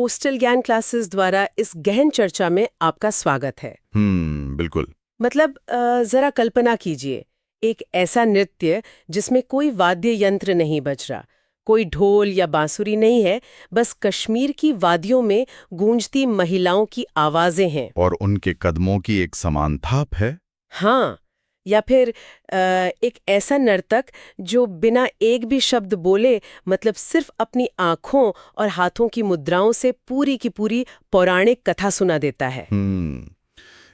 Postal ज्ञान classes द्वारा इस गहन चर्चा में आपका स्वागत है। बिल्कुल। मतलब जरा कल्पना कीजिए, एक ऐसा नृत्य जिसमें कोई वाद्य यंत्र नहीं बज रहा, कोई ढोल या बांसुरी नहीं है, बस कश्मीर की वादियों में गूंजती महिलाओं की आवाजें हैं। और उनके कदमों की एक समान थाप है। हाँ, या फिर एक ऐसा नर्तक जो बिना एक भी शब्द बोले, मतलब सिर्फ अपनी आंखों और हाथों की मुद्राओं से पूरी की पूरी पौराणिक कथा सुना देता है।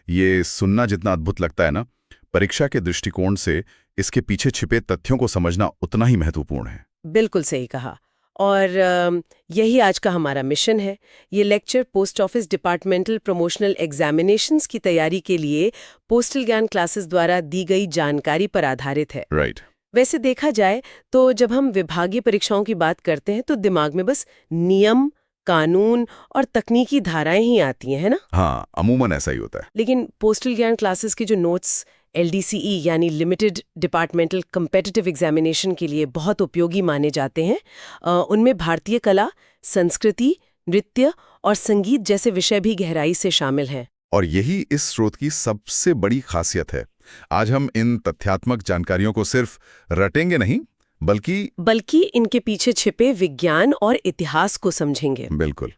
ये सुनना जितना अद्भुत लगता है ना, परीक्षा के दृष्टिकोण से इसके पीछे छिपे तथ्यों को समझना उतना ही महत्वपूर्ण है। बिल्कुल सही कहा। और यही आज का हमारा मिशन है। ये lecture post office departmental promotional examinations की तैयारी के लिए पोस्टल ज्ञान क्लासेस द्वारा दी गई जानकारी पर आधारित है। राइट। वैसे देखा जाए तो जब हम विभागीय परीक्षाओं की बात करते हैं तो दिमाग में बस नियम, कानून और तकनीकी धाराएं ही आती हैं, है ना? हाँ, अमूमन ऐसा ही होता है। लेकिन पोस्टल ज्ञान क्लासेस के जो नोट्स LDCE यानी लिमिटेड डिपार्टमेंटल कम्पिटिटिव एग्जामिनेशन के लिए बहुत उपयोगी माने जाते हैं, उनमें भारतीय कला, संस्कृति, नृत्य और संगीत जैसे विषय भी गहराई से शामिल हैं। और यही इस स्रोत की सबसे बड़ी खासियत है। आज हम इन तथ्यात्मक जानकारियों को सिर्फ रटेंगे नहीं, बल्कि इनके पीछे छिपे विज्ञान और इतिहास को समझेंगे। बिल्कुल।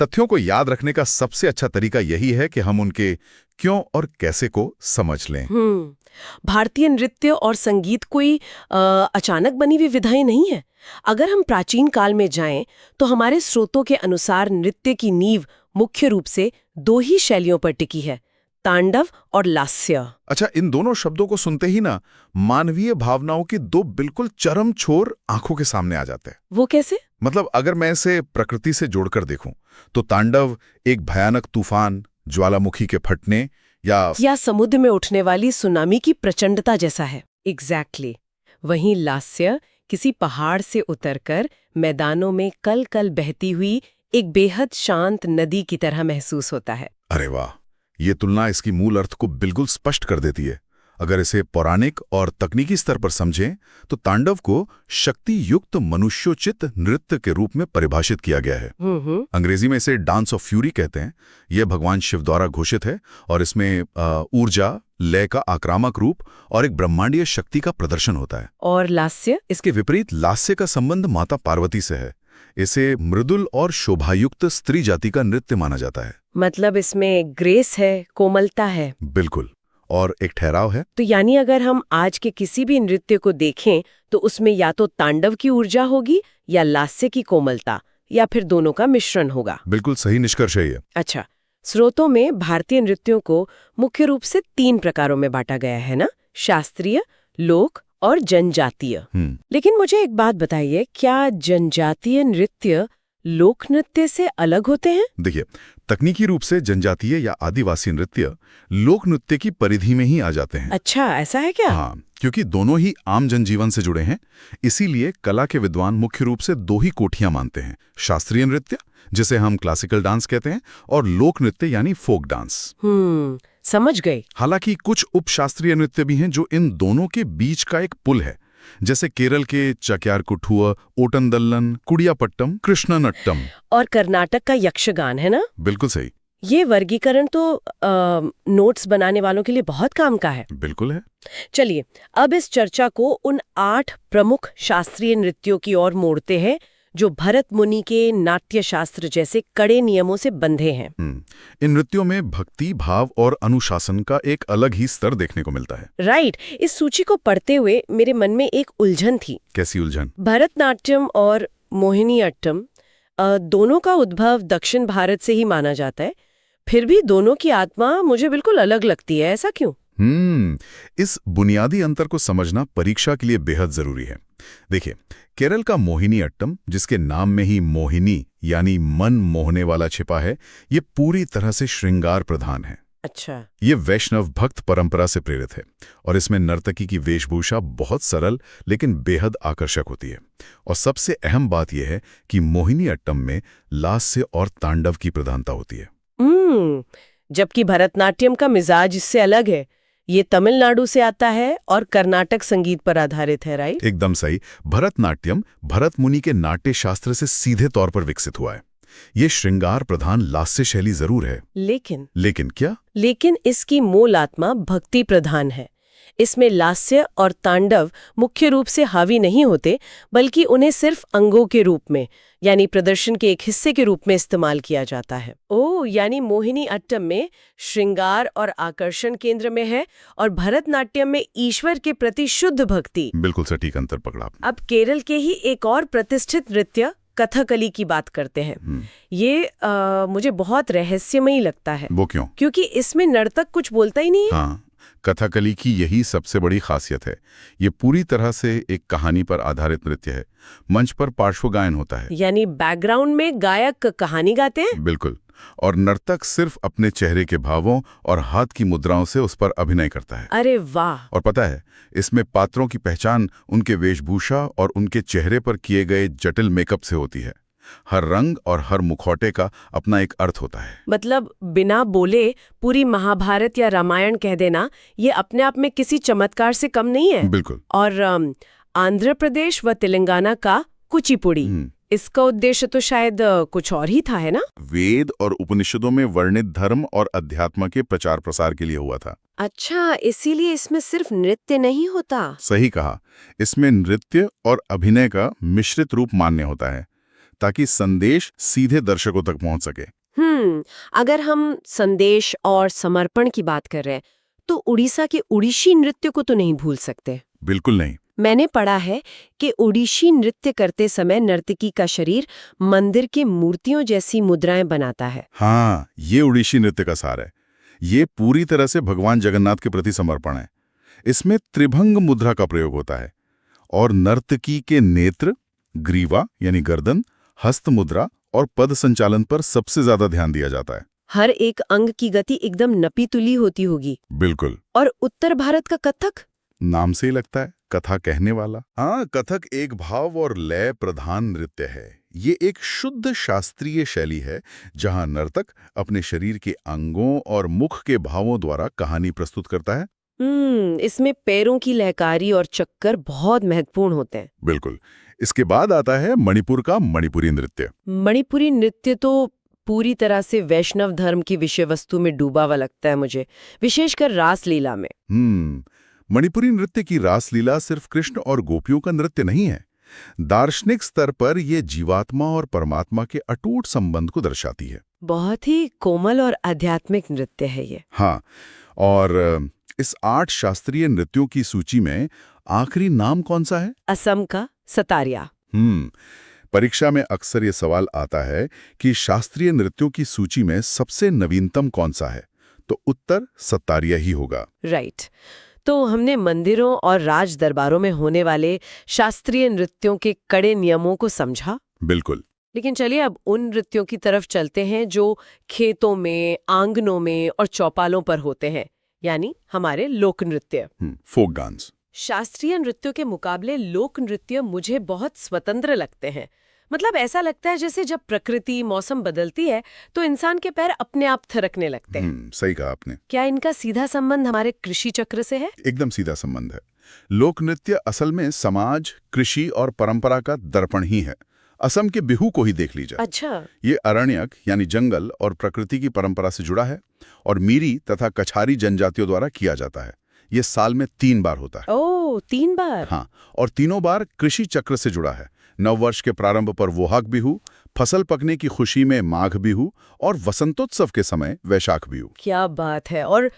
तथ्यों को याद रखने का सबसे अच्छा तरीका यही है कि हम उनके क्यों और कैसे को समझ लें। भारतीय नृत्य और संगीत कोई अचानक बनी हुई विधाएं नहीं है। अगर हम प्राचीन काल में जाएं तो हमारे स्रोतों के अनुसार नृत्य की नींव मुख्य रूप से दो ही शैलियों पर टिकी है, तांडव और लास्य। अच्छा, इन दोनों शब्दों को सुनते ही ना मानवीय भावनाओं के दो बिल्कुल चरम छोर आंखों के सामने आ जाते हैं। वो कैसे? मतलब अगर मैं इसे प्रकृति से जोड़कर देखूं तो तांडव एक भयानक तूफान, ज्वालामुखी के फटने या समुद्र में उठने वाली सुनामी की प्रचंडता जैसा है। एग्जैक्टली। वहीं लास्य किसी पहाड़ से उतरकर मैदानों में कल कल बहती हुई एक बेहद शांत नदी की तरह महसूस होता है। अरे वाह, ये तुलना इसकी मूल अर्थ को बिल्कुल स्पष्ट कर देती है। अगर इसे पौराणिक और तकनीकी स्तर पर समझें तो तांडव को शक्ति युक्त मनुष्योचित नृत्य के रूप में परिभाषित किया गया है। अंग्रेजी में इसे डांस ऑफ फ्यूरी कहते हैं। यह भगवान शिव द्वारा घोषित है और इसमें ऊर्जा, लय का आक्रामक रूप और एक ब्रह्मांडीय शक्ति का प्रदर्शन होता है। और लास्य? इसके विपरीत लास्य का संबंध माता पार्वती से है। इसे मृदुल और शोभायुक्त स्त्री जाति का नृत्य माना जाता है। मतलब इसमें ग्रेस है, कोमलता है। बिल्कुल। और एक ठहराव है। तो यानी अगर हम आज के किसी भी नृत्य को देखें तो उसमें या तो तांडव की ऊर्जा होगी या लास्य की कोमलता, या फिर दोनों का मिश्रण होगा। बिल्कुल सही निष्कर्ष है ये। अच्छा, स्रोतों में भारतीय नृत्यों को मुख्य रूप से 3 प्रकारों में बांटा गया है ना? शास्त्रीय, लोक और जनजातीय। लेकिन मुझे एक बात बताइए, क्या जनजातीय नृत्य लोक नृत्य से अलग होते हैं? देखिए, तकनीकी रूप से जनजातीय या आदिवासी नृत्य लोक नृत्य की परिधि में ही आ जाते हैं। अच्छा, ऐसा है क्या? हाँ, क्योंकि दोनों ही आम जनजीवन से जुड़े हैं। इसीलिए कला के विद्वान मुख्य रूप से 2 ही कोठियां मानते हैं, शास्त्रीय नृत्य जिसे हम क्लासिकल डांस कहते हैं और लोक नृत्य यानी फोक डांस। समझ गई। हालांकि कुछ उपशास्त्रीय नृत्य भी हैं जो इन दोनों के बीच का एक पुल है, जैसे केरल के चक्यार कुठुआ, ओटनदल्लन, कुडियापट्टम, कृष्णनट्टम। और कर्नाटक का यक्षगान, है ना? बिल्कुल सही। ये वर्गीकरण तो नोट्स बनाने वालों के लिए बहुत काम का है। बिल्कुल है। चलिए, अब इस चर्चा को उन 8 प्रमुख शास्त्रीय नृत्यों की ओर मोड़ते हैं जो भरत मुनि के नाट्य शास्त्र जैसे कड़े नियमों से बंधे हैं। इन नृत्यों में भक्ति भाव और अनुशासन का एक अलग ही स्तर देखने को मिलता है। राइट। इस सूची को पढ़ते हुए मेरे मन में एक उलझन थी। कैसी उलझन? भरतनाट्यम और मोहिनीअट्टम दोनों का उद्भव दक्षिण भारत से ही माना जाता है, फिर भी दोनों की आत्मा मुझे बिल्कुल अलग लगती है। ऐसा क्यों? इस बुनियादी अंतर को समझना परीक्षा के लिए बेहद जरूरी है। देखिए, केरल का मोहिनीअट्टम, जिसके नाम में ही मोहिनी यानी मन मोहने वाला छिपा है, ये पूरी तरह से श्रृंगार प्रधान है। अच्छा। ये वैष्णव भक्त परंपरा से प्रेरित है और इसमें नर्तकी की वेशभूषा बहुत सरल लेकिन बेहद आकर्षक होती है। और सबसे अहम बात यह है कि मोहिनीअट्टम में लास्य और तांडव की प्रधानता होती है। जबकि भरतनाट्यम का मिजाज इससे अलग है। ये तमिलनाडु से आता है और कर्नाटक संगीत पर आधारित है, राइट? एकदम सही। भरतनाट्यम भरत मुनि के नाट्य शास्त्र से सीधे तौर पर विकसित हुआ है। ये श्रृंगार प्रधान लास्य शैली जरूर है, लेकिन क्या? लेकिन इसकी मूल आत्मा भक्ति प्रधान है। इसमें लास्य और तांडव मुख्य रूप से हावी नहीं होते, बल्कि उन्हें सिर्फ अंगों के रूप में, यानी प्रदर्शन के एक हिस्से के रूप में इस्तेमाल किया जाता है। यानी मोहिनी अट्टम में श्रृंगार और आकर्षण केंद्र में है, और भरतनाट्यम में ईश्वर के प्रति शुद्ध भक्ति। बिल्कुल सटीक अंतर पकड़ा आपने। अब केरल के ही एक और प्रतिष्ठित नृत्य कथकली की बात करते हैं। ये मुझे बहुत रहस्यमयी लगता है। वो क्यों? क्योंकि इसमें नर्तक कुछ बोलता ही नहीं है। हाँ, कथकली की यही सबसे बड़ी खासियत है। ये पूरी तरह से एक कहानी पर आधारित नृत्य है। मंच पर पार्श्व गायन होता है, यानी बैकग्राउंड में गायक कहानी गाते हैं। बिल्कुल, और नर्तक सिर्फ अपने चेहरे के भावों और हाथ की मुद्राओं से उस पर अभिनय करता है। अरे वाह! और पता है, इसमें पात्रों की पहचान उनके वेशभूषा और उनके चेहरे पर किए गए जटिल मेकअप से होती है। हर रंग और हर मुखौटे का अपना एक अर्थ होता है। मतलब बिना बोले पूरी महाभारत या रामायण कह देना, ये अपने आप में किसी चमत्कार से कम नहीं है। बिल्कुल। और आंध्र प्रदेश व तेलंगाना का कुचिपुड़ी, इसका उद्देश्य तो शायद कुछ और ही था, है ना? वेद और उपनिषदों में वर्णित धर्म और अध्यात्म के प्रचार प्रसार के लिए हुआ था। अच्छा, इसीलिए इसमें सिर्फ नृत्य नहीं होता। सही कहा, इसमें नृत्य और अभिनय का मिश्रित रूप मान्य होता है, ताकि संदेश सीधे दर्शकों तक पहुंच सके। अगर हम संदेश और समर्पण की बात कर रहे हैं, तो उड़ीसा के ओडिसी नृत्य को तो नहीं भूल सकते। बिल्कुल नहीं। मैंने पढ़ा है कि ओडिसी नृत्य करते समय नर्तकी का शरीर मंदिर की मूर्तियों जैसी मुद्राएं बनाता है। हाँ, ये ओडिसी नृत्य का सार है। ये पूरी तरह से भगवान जगन्नाथ के प्रति समर्पण है। इसमें त्रिभंग मुद्रा का प्रयोग होता है, और नर्तकी के नेत्र, ग्रीवा यानी गर्दन, हस्त मुद्रा और पद संचालन पर सबसे ज्यादा ध्यान दिया जाता है। हर एक अंग की गति एकदम नपी तुली होती होगी। बिल्कुल। और उत्तर भारत का कथक? नाम से ही लगता है, कथा कहने वाला। हाँ, कथक एक भाव और लय प्रधान नृत्य है। ये एक शुद्ध शास्त्रीय शैली है, जहां नर्तक अपने शरीर के अंगों और मुख के भावों द्वारा कहानी प्रस्तुत करता है। इसमें पैरों की लहकारी और चक्कर बहुत महत्वपूर्ण होते हैं। बिल्कुल। इसके बाद आता है मणिपुर का मणिपुरी नृत्य। मणिपुरी नृत्य तो पूरी तरह से वैष्णव धर्म की विषय वस्तु में डूबा हुआ लगता है मुझे, विशेषकर रासलीला में। मणिपुरी नृत्य की रासलीला सिर्फ कृष्ण और गोपियों का नृत्य नहीं है। दार्शनिक स्तर पर यह जीवात्मा और परमात्मा के अटूट संबंध को दर्शाती है। बहुत ही कोमल और आध्यात्मिक नृत्य है ये। हाँ, और इस 8 शास्त्रीय नृत्यों की सूची में आखिरी नाम कौन सा है? असम का सतारिया। परीक्षा में अक्सर ये सवाल आता है कि शास्त्रीय नृत्यों की सूची में सबसे नवीनतम कौन सा है, तो उत्तर सतारिया ही होगा। राइट। तो हमने मंदिरों और राज दरबारों में होने वाले शास्त्रीय नृत्यों के कड़े नियमों को समझा। बिल्कुल। लेकिन चलिए अब उन नृत्यों की तरफ चलते हैं जो खेतों में, आंगनों में और चौपालों पर होते हैं, यानी हमारे लोक नृत्य, फोक डांस। शास्त्रीय नृत्यों के मुकाबले लोक नृत्य मुझे बहुत स्वतंत्र लगते हैं। मतलब ऐसा लगता है जैसे जब प्रकृति, मौसम बदलती है तो इंसान के पैर अपने आप थिरकने लगते हैं। सही कहा आपने। क्या इनका सीधा संबंध हमारे कृषि चक्र से है? एकदम सीधा संबंध है। लोक नृत्य असल में समाज, कृषि और परंपरा का दर्पण ही है। असम के बिहू को ही देख लीजिए। अच्छा। ये अरण्यक यानी जंगल और प्रकृति की परंपरा से जुड़ा है, और मीरी तथा कछारी जनजातियों द्वारा किया जाता है। ये साल में 3 बार होता है। ओह, 3 बार? हाँ, और तीनों बार कृषि चक्र से जुड़ा है। नववर्ष के प्रारंभ पर वोहाक बिहू, फसल पकने की खुशी में माघ बिहू, और वसंतोत्सव के समय वैशाख बिहू। क्या बात है। और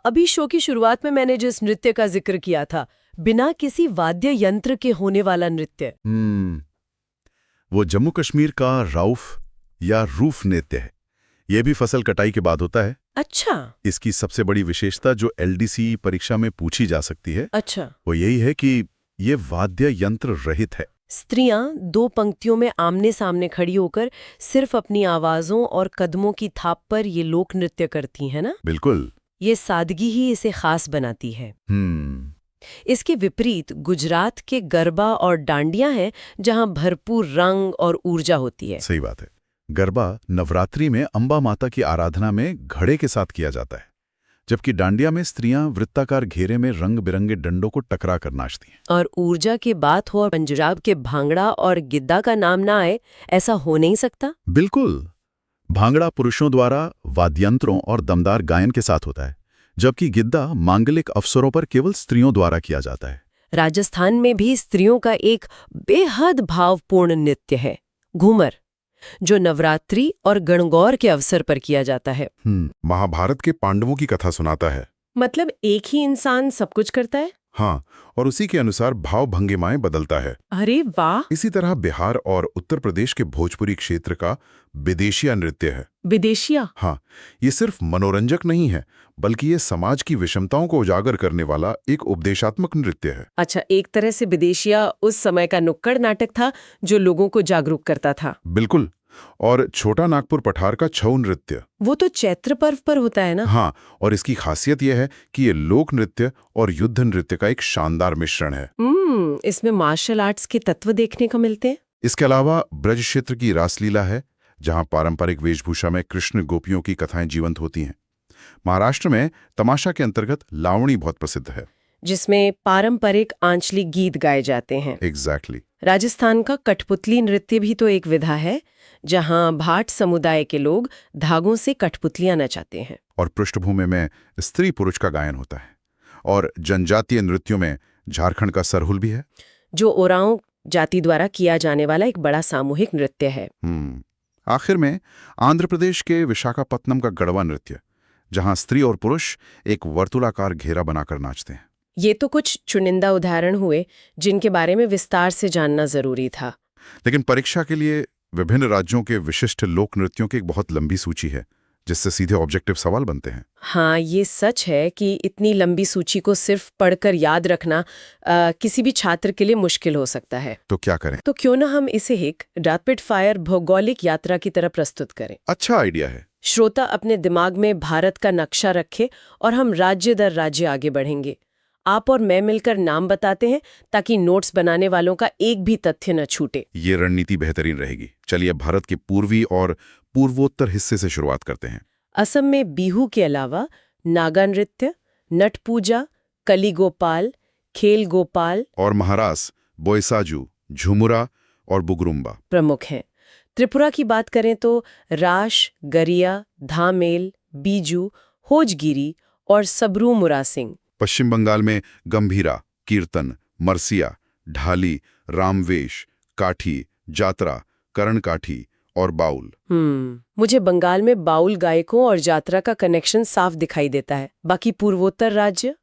अभी शो की शुरुआत में मैंने जिस नृत्य का जिक्र किया था, बिना किसी वाद्य यंत्र के होने वाला नृत्य, वो जम्मू कश्मीर का राउफ या रूफ नृत्य है। यह भी फसल कटाई के बाद होता है। अच्छा। इसकी सबसे बड़ी विशेषता जो LDC परीक्षा में पूछी जा सकती है, अच्छा, वो यही है कि ये वाद्य यंत्र रहित है। स्त्रियां 2 पंक्तियों में आमने सामने खड़ी होकर सिर्फ अपनी आवाजों और कदमों की थाप पर ये लोक नृत्य करती हैं ना? बिल्कुल। ये सादगी ही इसे खास बनाती है। इसके विपरीत गुजरात के गरबा और डांडिया हैं, जहां भरपूर रंग और ऊर्जा होती है। सही बात है। गरबा नवरात्रि में अंबा माता की आराधना में घड़े के साथ किया जाता है। जबकि डांडिया में स्त्रियां वृत्ताकार घेरे में रंग बिरंगे डंडों को टकरा कर नाचती हैं। और ऊर्जा की बात हो और पंजाब के भांगड़ा और गिद्दा का नाम ना आए, ऐसा हो नहीं सकता। बिल्कुल। भांगड़ा पुरुषों द्वारा वाद्यंत्रों और दमदार गायन के साथ होता है, जबकि गिद्दा मांगलिक अवसरों पर केवल स्त्रियों द्वारा किया जाता है। राजस्थान में भी स्त्रियों का एक बेहद भावपूर्ण नृत्य है, घूमर, जो नवरात्रि और गणगौर के अवसर पर किया जाता है। महाभारत के पांडवों की कथा सुनाता है। मतलब एक ही इंसान सब कुछ करता है? हाँ, और उसी के अनुसार भाव भंगिमाएं बदलता है। अरे वाह! इसी तरह बिहार और उत्तर प्रदेश के भोजपुरी क्षेत्र का विदेशिया नृत्य है। विदेशिया? हाँ, ये सिर्फ मनोरंजक नहीं है, बल्कि ये समाज की विषमताओं को उजागर करने वाला एक उपदेशात्मक नृत्य है। अच्छा, एक तरह से विदेशिया उस समय का नुक्कड़ नाटक था जो लोगों को जागरूक करता था। बिल्कुल। और छोटा नागपुर पठार का छऊ नृत्य, वो तो चैत्र पर्व पर होता है ना? हाँ, और इसकी खासियत यह है कि ये लोक नृत्य और युद्ध नृत्य का एक शानदार मिश्रण है। इसमें मार्शल आर्ट्स के तत्व देखने को मिलते हैं। इसके अलावा ब्रज क्षेत्र की रासलीला है, जहां पारंपरिक वेशभूषा में कृष्ण गोपियों की कथाएं जीवंत होती हैं। महाराष्ट्र में तमाशा के अंतर्गत लावणी बहुत प्रसिद्ध है, जिसमें पारंपरिक आंचलिक गीत गाए जाते हैं। एग्जैक्टली। राजस्थान का कठपुतली नृत्य भी तो एक विधा है, जहां भाट समुदाय के लोग धागों से कठपुतलियां नचाते हैं। और पृष्ठभूमि में स्त्री पुरुष का गायन होता है। और जनजातीय नृत्यों में झारखंड का सरहुल भी है, जो ओरांव जाति द्वारा किया जाने वाला एक बड़ा सामूहिक नृत्य है। आखिर में आंध्र प्रदेश के विशाखापत्तनम का गढ़वा नृत्य, जहां स्त्री और पुरुष एक वर्तुलाकार घेरा बनाकर नाचते हैं। ये तो कुछ चुनिंदा उदाहरण हुए जिनके बारे में विस्तार से जानना जरूरी था। लेकिन परीक्षा के लिए विभिन्न राज्यों के विशिष्ट लोक नृत्यों की एक बहुत लंबी सूची है, जिससे सीधे ऑब्जेक्टिव सवाल बनते हैं। हाँ, ये सच है कि इतनी लंबी सूची को सिर्फ पढ़कर याद रखना किसी भी छात्र के लिए मुश्किल हो सकता है। तो क्या करें? तो क्यों ना हम इसे एक रैपिड फायर भौगोलिक यात्रा की तरह प्रस्तुत करें। अच्छा आइडिया है। श्रोता अपने दिमाग में भारत का नक्शा रखे और हम राज्य दर राज्य आगे बढ़ेंगे। आप और मैं मिलकर नाम बताते हैं ताकि नोट्स बनाने वालों का एक भी तथ्य न छूटे। ये रणनीति बेहतरीन रहेगी। चलिए भारत के पूर्वी और पूर्वोत्तर हिस्से से शुरुआत करते हैं। असम में बिहू के अलावा नागा नृत्य, नट पूजा, कली गोपाल, खेल गोपाल और महाराष्ट्र बोईसाजू, झुमुरा और बुगरुम्बा प्रमुख हैं। त्रिपुरा की बात करें तो राश, गरिया, धामेल, बीजू, होजगिरी और सबरू मुरा सिंह। पश्चिम बंगाल में गंभीरा, कीर्तन, मरसिया, ढाली, रामवेश, काठी, जात्रा, करणकाठी और बाउल। मुझे बंगाल में बाउल गायकों और जात्रा का कनेक्शन साफ दिखाई देता है। बाकी पूर्वोत्तर राज्य?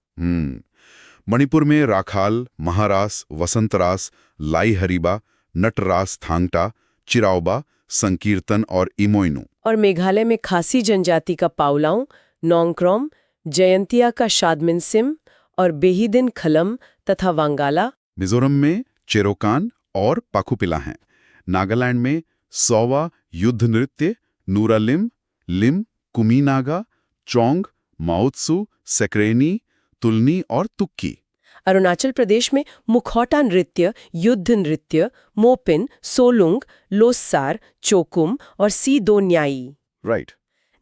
मणिपुर में राखाल, महारास, वसंतरास, लाई हरीबा, नटरास, थांगटा, चिराओबा, संकीर्तन और इमोइनु। और मेघालय में खासी जनजाति का पाउलाऊ, नोंगक्रोम, जयंतिया का शादमिनसिम और बेहिदिन खलम तथा वांगाला। मिजोरम में चेरोकान और पाखुपिला हैं। नागालैंड में सौवा युद्ध नृत्य, नूरालिम, लिम, कुमीनागा, चोंग, माओत्सु, सेक्रेनी, तुलनी और तुक्की। अरुणाचल प्रदेश में मुखौटा नृत्य, युद्ध नृत्य, मोपिन, सोलुंग, लोसार, चोकुम और सीदोन्याई। राइट।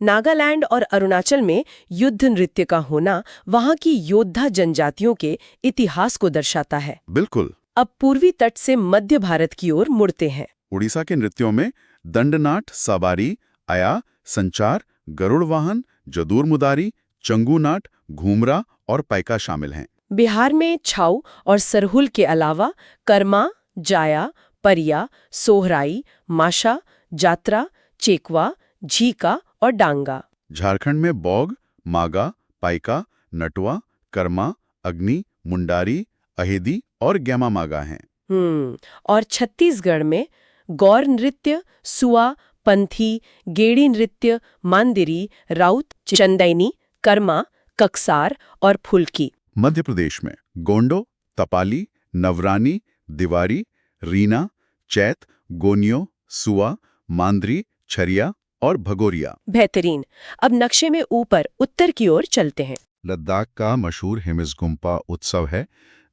नागालैंड और अरुणाचल में युद्ध नृत्य का होना वहां की योद्धा जनजातियों के इतिहास को दर्शाता है। बिल्कुल। अब पूर्वी तट से मध्य भारत की ओर मुड़ते हैं। उड़ीसा के नृत्यों में दंडनाट, सवारी, आया, संचार, गरुड़ वाहन, जदूर मुदारी, चंगू-नाट, घूमरा और पैका शामिल हैं। बिहार में छाऊ और सरहुल के अलावा कर्मा, जाया, परिया, सोहराई, माशा, जात्रा, चेकवा, झीका और डांगा। झारखंड में बौग, मागा, पाइका, नटवा, कर्मा, अग्नि, मुंडारी, अहेदी और गैमा मागा हैं। और छत्तीसगढ़ में गौर नृत्य, सुआ, पंथी, गेड़ी नृत्य, मांदिरी, राउत, चंदैनी, कर्मा, कक्सार और फुल्की। मध्य प्रदेश में गोंडो, तपाली, नवरानी, दिवारी, रीना, चैत, गोनियो, सुआ, मांदरी, छरिया और भगोरिया। बेहतरीन। अब नक्शे में ऊपर उत्तर की ओर चलते हैं। लद्दाख का मशहूर हिमिज़गुम्पा उत्सव है।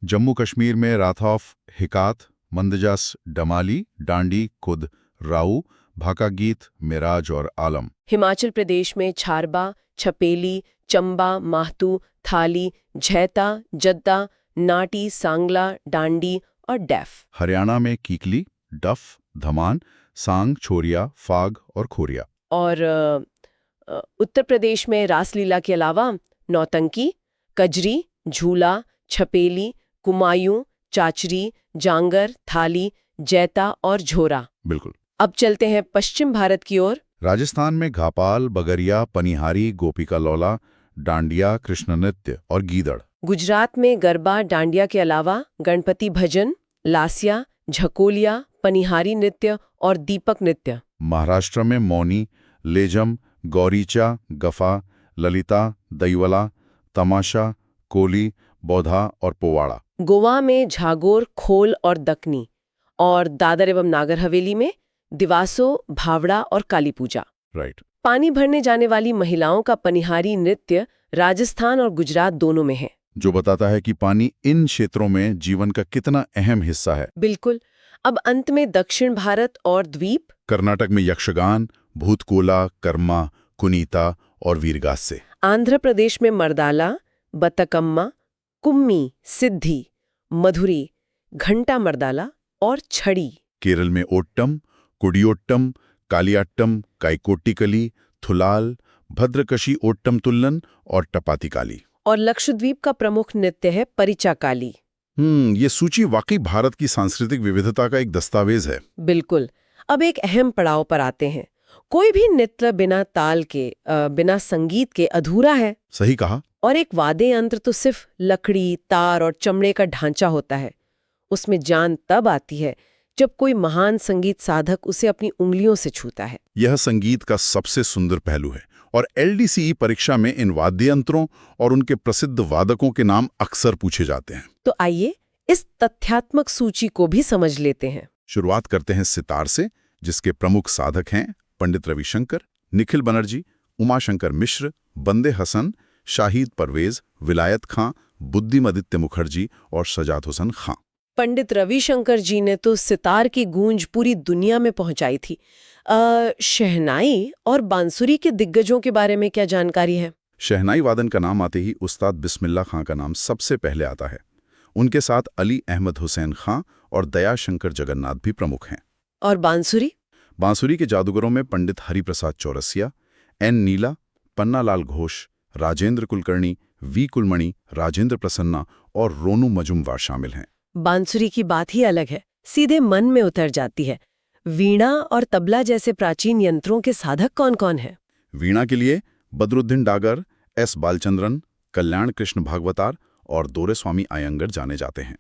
जम्मू कश्मीर में राथौफ, हिकात, मंदजास, डमाली, डांडी, खुद, राऊ, भाका गीत, मिराज और आलम। हिमाचल प्रदेश में छारबा, छपेली, चंबा, माहतू, थाली, झैता, जद्दा, नाटी, सांगला, डांडी और डैफ। हरियाणा में कीकली, डफ, धमान, सांग, छोरिया, फाग और खोरिया। और उत्तर प्रदेश में रासलीला के अलावा नौतंकी, कजरी, झूला, छपेली, कुमायूं, चाचरी, जांगर, थाली, जैता और झोरा। बिल्कुल। अब चलते हैं पश्चिम भारत की ओर। राजस्थान में घापाल, बगरिया, पनिहारी, गोपिका लौला, डांडिया, कृष्ण नृत्य और गीदड़। गुजरात में गरबा, डांडिया के अलावा गणपति भजन, लासिया, झकोलिया, पनिहारी नृत्य और दीपक नृत्य। महाराष्ट्र में मौनी, लेजम, गौरीचा, गफा, ललिता, दईवला, तमाशा, कोली, बौधा और पोवाड़ा। गोवा में झागोर, खोल और दक्कनी। और दादर एवं नागर हवेली में दिवासो, भावड़ा और काली पूजा। राइट। पानी भरने जाने वाली महिलाओं का पनिहारी नृत्य राजस्थान और गुजरात दोनों में है, जो बताता है कि पानी इन क्षेत्रों में जीवन का कितना अहम हिस्सा है। बिल्कुल। अब अंत में दक्षिण भारत और द्वीप। कर्नाटक में यक्षगान, भूतकोला, कर्मा, कुनीता और वीरगासे। आंध्र प्रदेश में मर्दाला, बतकम्मा, कुम्मी, सिद्धि, मधुरी, घंटा मर्दाला और छड़ी। केरल में ओट्टम, कुडियोट्टम, कालियाट्टम, काइकोट्टिकली, थुलाल, भद्रकशी ओट्टम तुल्लन और टपातिकाली। और लक्षद्वीप का प्रमुख नृत्य है परिचाकाली। ये सूची वाकई भारत की सांस्कृतिक विविधता का एक दस्तावेज है। बिल्कुल। अब एक अहम पड़ाव पर आते हैं। कोई भी नृत्य बिना ताल के, बिना संगीत के अधूरा है। सही कहा। और एक वाद्य यंत्र तो सिर्फ लकड़ी, तार और चमड़े का ढांचा होता है। उसमें जान तब आती है जब कोई महान संगीत साधक उसे अपनी उंगलियों से छूता है। यह संगीत का सबसे सुंदर पहलू है और LDCE परीक्षा में इन वाद्य यंत्रों और उनके प्रसिद्ध वादकों के नाम अक्सर पूछे जाते हैं। तो आइए इस तथ्यात्मक सूची को भी समझ लेते हैं। शुरुआत करते हैं सितार से, जिसके प्रमुख साधक हैं पंडित रविशंकर, निखिल बनर्जी, उमाशंकर मिश्र, बंदे हसन, शाहिद परवेज, विलायत खां, बुद्धिमदित्य मुखर्जी और सजाद हुसैन खां। पंडित रविशंकर जी ने तो सितार की गूंज पूरी दुनिया में पहुंचाई थी। शहनाई और बांसुरी के दिग्गजों के बारे में क्या जानकारी है? शहनाई वादन का नाम आते ही उस्ताद बिस्मिल्लाह खां का नाम सबसे पहले आता है। उनके साथ अली अहमद हुसैन खां और दयाशंकर जगन्नाथ भी प्रमुख हैं। और बांसुरी? बांसुरी के जादूगरों में पंडित हरिप्रसाद चौरसिया, N नीला, पन्नालाल घोष, राजेंद्र कुलकर्णी, V कुलमणि, राजेंद्र प्रसन्ना और रोनू मजुमवार शामिल हैं। बांसुरी की बात ही अलग है, सीधे मन में उतर जाती है। वीणा और तबला जैसे प्राचीन यंत्रों के साधक कौन कौन हैं? वीणा के लिए बदरुद्दीन डागर, S बालचंद्रन, कल्याण कृष्ण भागवतार और दोरेस्वामी अयंगर जाने जाते हैं।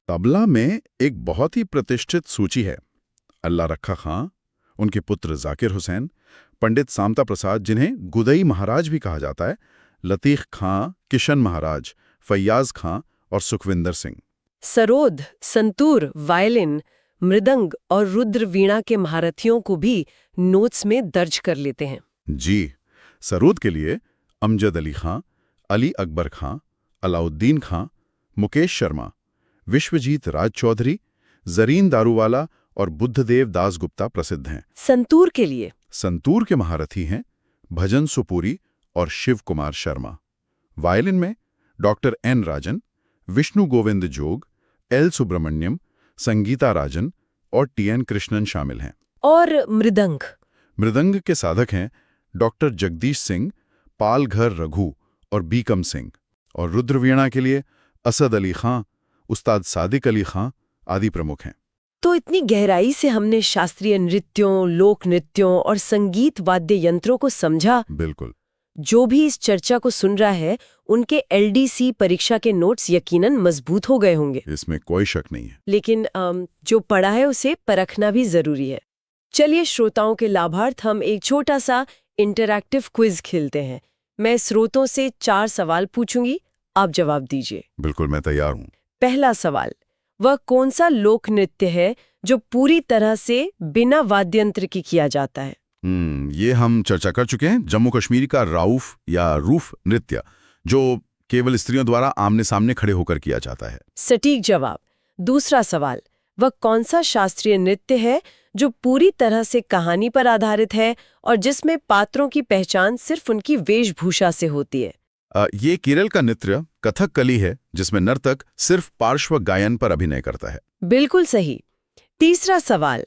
तबला में एक बहुत ही प्रतिष्ठित सूची है। अल्लाह रखा खां, उनके पुत्र जाकिर हुसैन, पंडित सामता प्रसाद जिन्हें गुदई महाराज भी कहा जाता है, लतीफ खां, किशन महाराज, फैयाज खां और सुखविंदर सिंह। सरोद, संतूर, वायलिन, मृदंग और रुद्र वीणा के महारथियों को भी नोट्स में दर्ज कर लेते हैं। जी, सरोद के लिए अमजद अली खां, अली अकबर खां, अलाउद्दीन खां, मुकेश शर्मा, विश्वजीत राज चौधरी, जरीन दारूवाला और बुद्धदेव दास गुप्ता प्रसिद्ध हैं। संतूर के लिए? संतूर के महारथी हैं भजन सुपुरी और शिव कुमार शर्मा। वायलिन में डॉक्टर N राजन, विष्णु गोविंद जोग, L सुब्रमण्यम, संगीता राजन और TN कृष्णन शामिल हैं। और मृदंग? मृदंग के साधक हैं डॉक्टर जगदीश सिंह, पालघर रघु और बीकम सिंह। और रुद्रवीणा के लिए असद अली खां, उस्ताद सादिक अली खां आदि प्रमुख हैं। तो इतनी गहराई से हमने शास्त्रीय नृत्यों, लोक नृत्यों और संगीत वाद्य यंत्रों को समझा। बिल्कुल। जो भी इस चर्चा को सुन रहा है, उनके LDC परीक्षा के नोट्स यकीनन मजबूत हो गए होंगे, इसमें कोई शक नहीं है। लेकिन जो पढ़ा है उसे परखना भी जरूरी है। चलिए श्रोताओं के लाभार्थ हम एक छोटा सा इंटरैक्टिव क्विज खेलते हैं। मैं श्रोतों से 4 सवाल पूछूंगी, आप जवाब दीजिए। बिल्कुल, मैं तैयार हूँ। पहला सवाल, वह कौन सा लोक नृत्य है जो पूरी तरह से बिना वाद्ययंत्र की किया जाता है? ये हम चर्चा कर चुके हैं। जम्मू कश्मीर का राउफ या रूफ नृत्य, जो केवल स्त्रियों द्वारा आमने सामने खड़े होकर किया जाता है। सटीक जवाब। दूसरा सवाल, वह कौन सा शास्त्रीय नृत्य है जो पूरी तरह से कहानी पर आधारित है और जिसमें पात्रों की पहचान सिर्फ उनकी वेशभूषा से होती है। ये केरल का नृत्य कथकली है, जिसमें नर्तक सिर्फ पार्श्व गायन पर अभिनय करता है। बिल्कुल सही। तीसरा सवाल,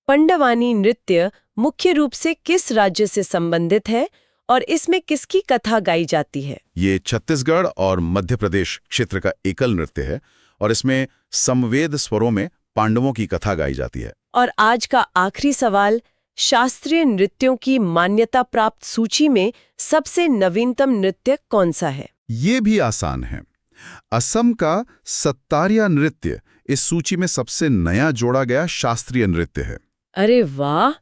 पंडवानी नृत्य मुख्य रूप से किस राज्य से संबंधित है और इसमें किसकी कथा गाई जाती है? ये छत्तीसगढ़ और मध्य प्रदेश क्षेत्र का एकल नृत्य है और इसमें समवेद स्वरों में पांडवों की कथा गाई जाती है। और आज का आखिरी सवाल, शास्त्रीय नृत्यों की मान्यता प्राप्त सूची में सबसे नवीनतम नृत्य कौन सा है? ये भी आसान है। असम का सत्तारिया नृत्य इस सूची में सबसे नया जोड़ा गया शास्त्रीय नृत्य है। अरे वाह,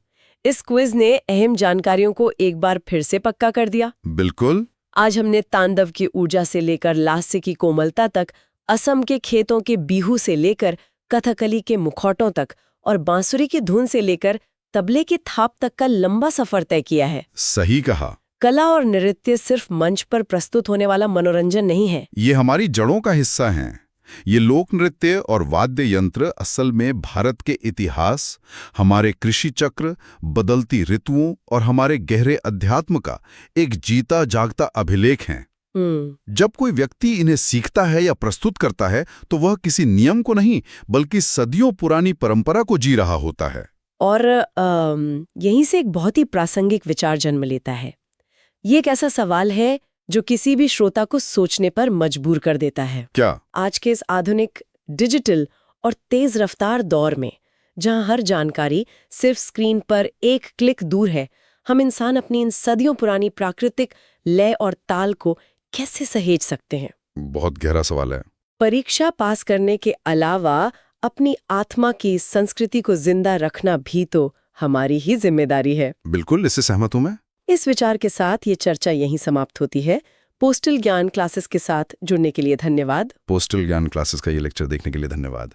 इस क्विज ने अहम जानकारियों को एक बार फिर से पक्का कर दिया। बिल्कुल। आज हमने तांडव की ऊर्जा से लेकर लास्य की कोमलता तक, असम के खेतों के बीहू से लेकर कथकली के मुखौटों तक और बांसुरी की धुन से लेकर तबले की थाप तक का लंबा सफर तय किया है। सही कहा। कला और नृत्य सिर्फ मंच पर प्रस्तुत होने वाला मनोरंजन नहीं है, ये हमारी जड़ों का हिस्सा हैं। ये लोक नृत्य और वाद्य यंत्र असल में भारत के इतिहास, हमारे कृषि चक्र, बदलती ऋतुओं और हमारे गहरे अध्यात्म का एक जीता जागता अभिलेख हैं। जब कोई व्यक्ति इन्हें सीखता है या प्रस्तुत करता है तो वह किसी नियम को नहीं बल्कि सदियों पुरानी परंपरा को जी रहा होता है। और यहीं से एक बहुत ही प्रासंगिक विचार जन्म लेता है। ये एक ऐसा सवाल है जो किसी भी श्रोता को सोचने पर मजबूर कर देता है। क्या? आज के इस आधुनिक, डिजिटल और तेज रफ्तार दौर में, जहां हर जानकारी सिर्फ स्क्रीन पर एक क्लिक दूर है, हम इंसान अपनी इन सदियों पुरानी प्राकृतिक लय और ताल को कैसे सहेज सकते हैं? बहुत गहरा सवाल है। परीक्षा पास करने के अलावा अपनी आत्मा की संस्कृति को जिंदा रखना भी तो हमारी ही जिम्मेदारी है। बिल्कुल, इससे सहमत हूं मैं। इस विचार के साथ ये चर्चा यहीं समाप्त होती है। पोस्टल ज्ञान क्लासेस के साथ जुड़ने के लिए धन्यवाद। पोस्टल ज्ञान क्लासेस का ये लेक्चर देखने के लिए धन्यवाद।